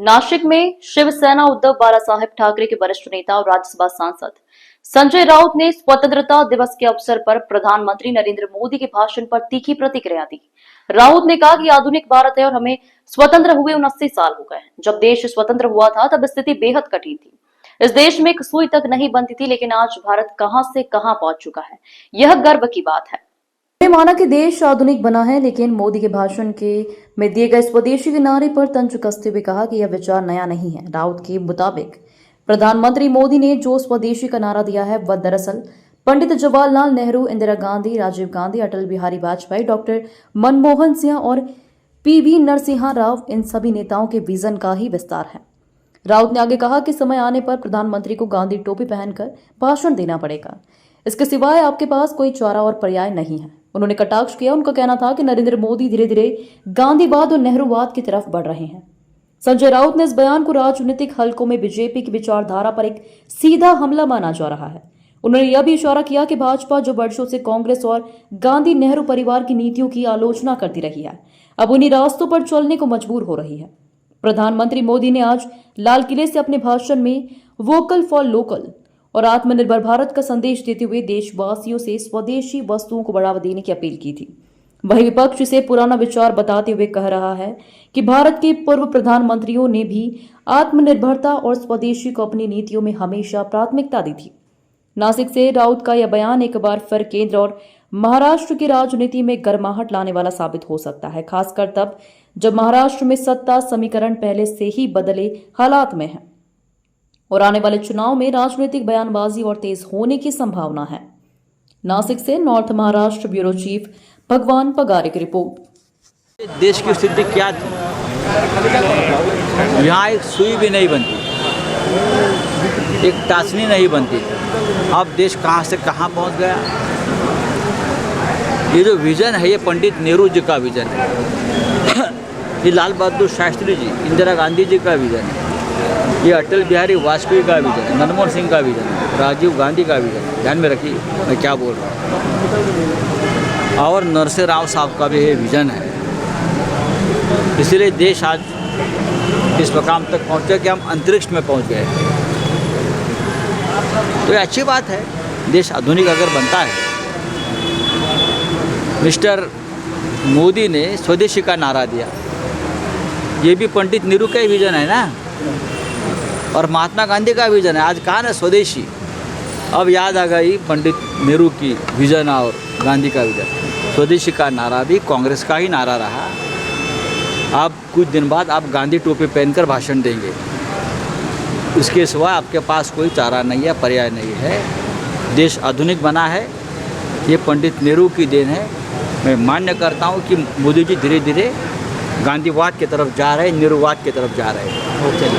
नाशिक में शिवसेना उद्धव बालासाहेब ठाकरे के वरिष्ठ नेता और राज्यसभा सांसद संजय राउत ने स्वतंत्रता दिवस के अवसर पर प्रधानमंत्री नरेंद्र मोदी के भाषण पर तीखी प्रतिक्रिया दी। राउत ने कहा कि आधुनिक भारत है और हमें स्वतंत्र हुए 79 साल हो गए। जब देश स्वतंत्र हुआ था तब स्थिति बेहद कठिन थी। इस देश में एक सुई तक नहीं बनती थी, लेकिन आज भारत कहां से कहां पहुंच चुका है, यह गर्व की बात है। माना कि देश आधुनिक बना है, लेकिन मोदी के भाषण में दिए गए स्वदेशी के नारे पर तंज कसते हुए कहा कि यह विचार नया नहीं है। राउत के मुताबिक प्रधानमंत्री मोदी ने जो स्वदेशी का नारा दिया है वह दरअसल पंडित जवाहरलाल नेहरू, इंदिरा गांधी, राजीव गांधी, अटल बिहारी वाजपेयी, डॉक्टर मनमोहन सिंह और पीवी नरसिम्हा राव, इन सभी नेताओं के विजन का ही विस्तार है। राउत ने आगे कहा कि समय आने पर प्रधानमंत्री को गांधी टोपी पहनकर भाषण देना पड़ेगा। इसके सिवाय आपके पास कोई चारा और पर्याय नहीं है। उन्होंने कटाक्ष किया। उनका कहना था कि नरेंद्र मोदी धीरे धीरे गांधीवाद और नेहरूवाद की तरफ बढ़ रहे हैं। संजय राउत ने इस बयान को राजनीतिक हलकों में बीजेपी की विचारधारा पर एक सीधा हमला माना जा रहा है। उन्होंने यह भी इशारा किया कि भाजपा जो वर्षों से कांग्रेस और गांधी नेहरू परिवार की नीतियों की आलोचना करती रही है, अब उन्हीं रास्तों पर चलने को मजबूर हो रही है। प्रधानमंत्री मोदी ने आज लाल किले से अपने भाषण में वोकल फॉर लोकल और आत्मनिर्भर भारत का संदेश देते हुए देशवासियों से स्वदेशी वस्तुओं को बढ़ावा देने की अपील की थी। वहीं विपक्ष इसे पुराना विचार बताते हुए कह रहा है कि भारत के पूर्व प्रधानमंत्रियों ने भी आत्मनिर्भरता और स्वदेशी को अपनी नीतियों में हमेशा प्राथमिकता दी थी। नासिक से राउत का यह बयान एक बार फिर केंद्र और महाराष्ट्र की राजनीति में गर्माहट लाने वाला साबित हो सकता है, खासकर तब जब महाराष्ट्र में सत्ता समीकरण पहले से ही बदले हालात में है और आने वाले चुनाव में राजनीतिक बयानबाजी और तेज होने की संभावना है। नासिक से नॉर्थ महाराष्ट्र ब्यूरो चीफ भगवान पगारे की रिपोर्ट। देश की स्थिति क्या थी, यहाँ एक सुई भी नहीं बनती, एक टासनी नहीं बनती। अब देश कहाँ से कहाँ पहुँच गया। ये जो विजन है, ये पंडित नेहरू जी का विजन है, ये लाल बहादुर शास्त्री जी, इंदिरा गांधी जी का विजन है, ये अटल बिहारी वाजपेयी का विजन है, मनमोहन सिंह का विजन है, राजीव गांधी का विजन है। ध्यान में रखिए मैं क्या बोल रहा हूँ। और नरसिम्हा राव साहब का भी ये विजन है। इसलिए देश आज इस मकाम तक पहुँचे कि हम अंतरिक्ष में पहुँच गए। तो ये अच्छी बात है, देश आधुनिक अगर बनता है। मिस्टर मोदी ने स्वदेशी का नारा दिया, ये भी पंडित नेहरू का ही विजन है ना, और महात्मा गांधी का विजन है। आज कहा ना स्वदेशी, अब याद आ गई पंडित नेहरू की विजन और गांधी का विजन। स्वदेशी का नारा भी कांग्रेस का ही नारा रहा। आप कुछ दिन बाद आप गांधी टोपी पहनकर भाषण देंगे, इसके सिवा आपके पास कोई चारा नहीं है, पर्याय नहीं है। देश आधुनिक बना है, ये पंडित नेहरू की देन है। मैं मान्य करता हूँ कि मोदी जी धीरे धीरे गांधीवाद की तरफ जा रहे हैं, नेहरूवाद की तरफ जा रहे हैं।